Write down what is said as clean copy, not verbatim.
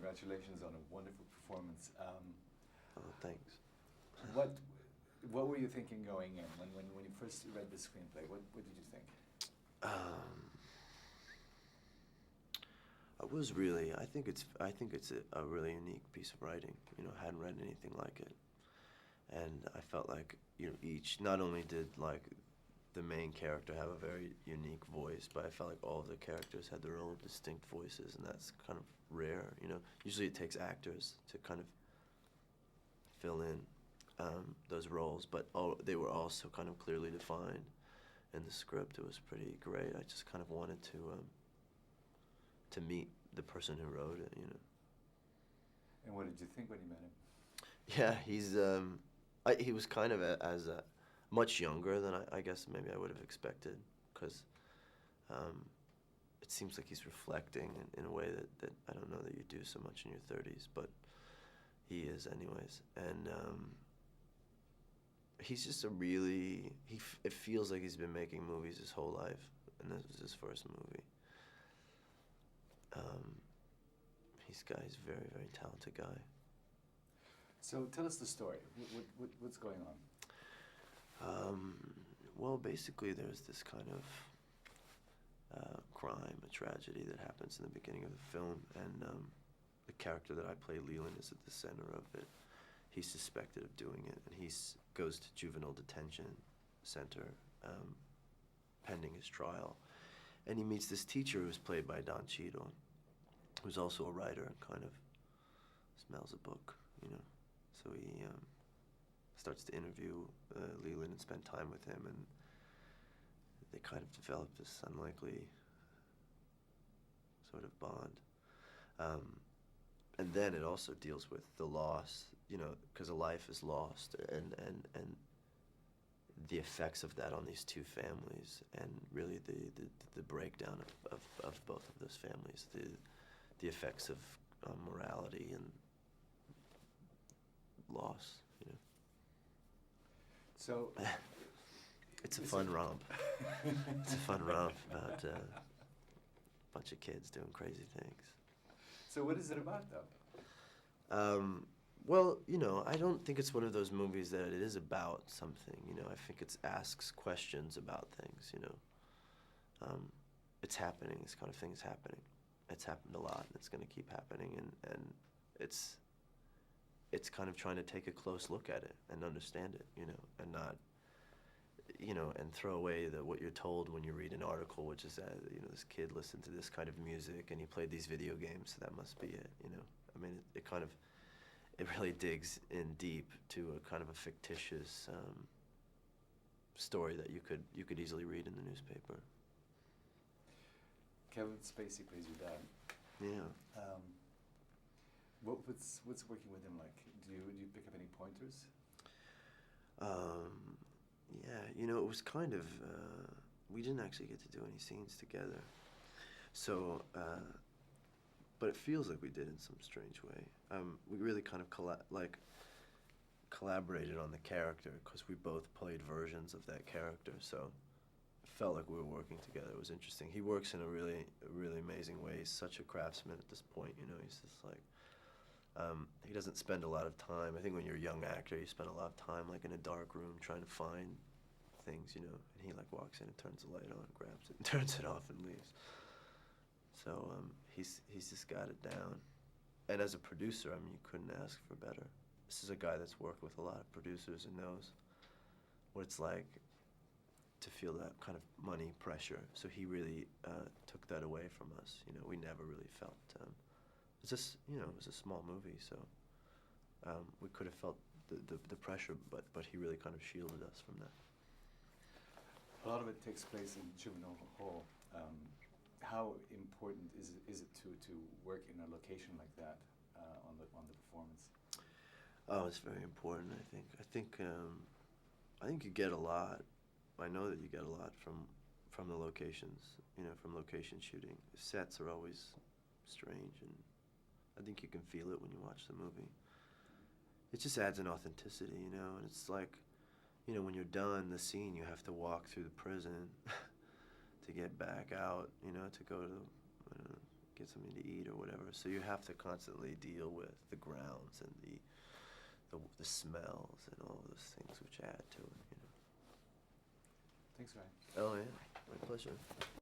congratulations on a wonderful performance. Oh, thanks. What were you thinking going in when you first read the screenplay? What did you think? I think it's a really unique piece of writing. You know, I hadn't read anything like it, and I felt like, you know, not only did like the main character have a very unique voice, but I felt like all of the characters had their own distinct voices, and that's kind of rare. You know, usually it takes actors to kind of fill in those roles, but they were also kind of clearly defined in the script. It was pretty great. I just kind of wanted to meet the person who wrote it, you know. And what did you think when you met him? Yeah, he was kind of much younger than I guess maybe I would have expected, because it seems like he's reflecting in a way that I don't know that you do so much in your 30s, but he is anyways. And he's just it feels like he's been making movies his whole life, and this was his first movie. He's a very, very talented guy. So tell us the story. What's going on? Well, basically there's this kind of crime, a tragedy that happens in the beginning of the film, and the character that I play, Leland, is at the center of it. He's suspected of doing it, and he goes to juvenile detention center pending his trial. And he meets this teacher who's played by Don Cheadle, who's also a writer and kind of smells a book, you know. So he starts to interview Leland and spend time with him, and they kind of develop this unlikely sort of bond. And then it also deals with the loss, you know, because a life is lost, and the effects of that on these two families, and really the breakdown of both of those families, the effects of morality and loss, you know. So it's a fun romp. It's a fun romp about a bunch of kids doing crazy things. So what is it about, though? Well, you know, I don't think it's one of those movies that it is about something, you know. I think it asks questions about things, you know. It's happening, this kind of thing is happening. It's happened a lot, and it's going to keep happening, and it's kind of trying to take a close look at it and understand it, you know, and not, you know, and throw away what you're told when you read an article, which is that, you know, this kid listened to this kind of music and he played these video games, so that must be it, you know. I mean, it really digs in deep to a kind of a fictitious story that you could easily read in the newspaper. Kevin Spacey plays your dad. Yeah. What's working with him like? Do you pick up any pointers? Yeah, you know, it was kind of, we didn't actually get to do any scenes together. So, but it feels like we did in some strange way. We really kind of collaborated on the character, because we both played versions of that character, so it felt like we were working together. It was interesting. He works in a really amazing way. He's such a craftsman at this point, you know. He's just like, he doesn't spend a lot of time. I think when you're a young actor, you spend a lot of time like in a dark room trying to find things, you know. And he like walks in and turns the light on, grabs it, and turns it off and leaves. So he's just got it down. And as a producer, I mean, you couldn't ask for better. This is a guy that's worked with a lot of producers and knows what it's like to feel that kind of money pressure. So he really took that away from us. You know, we never really felt. It's just, you know, it was a small movie, so we could have felt the pressure, but he really kind of shielded us from that. A lot of it takes place in juvenile hall. How important is it to work in a location like that on the performance? Oh, it's very important. I think you get a lot. I know that you get a lot from the locations. You know, from location shooting. Sets are always strange, and I think you can feel it when you watch the movie. It just adds an authenticity, you know, and it's like, you know, when you're done the scene, you have to walk through the prison to get back out, you know, to go to get something to eat or whatever. So you have to constantly deal with the grounds and the smells and all those things which add to it, you know. Thanks, Ryan. Oh yeah, my pleasure.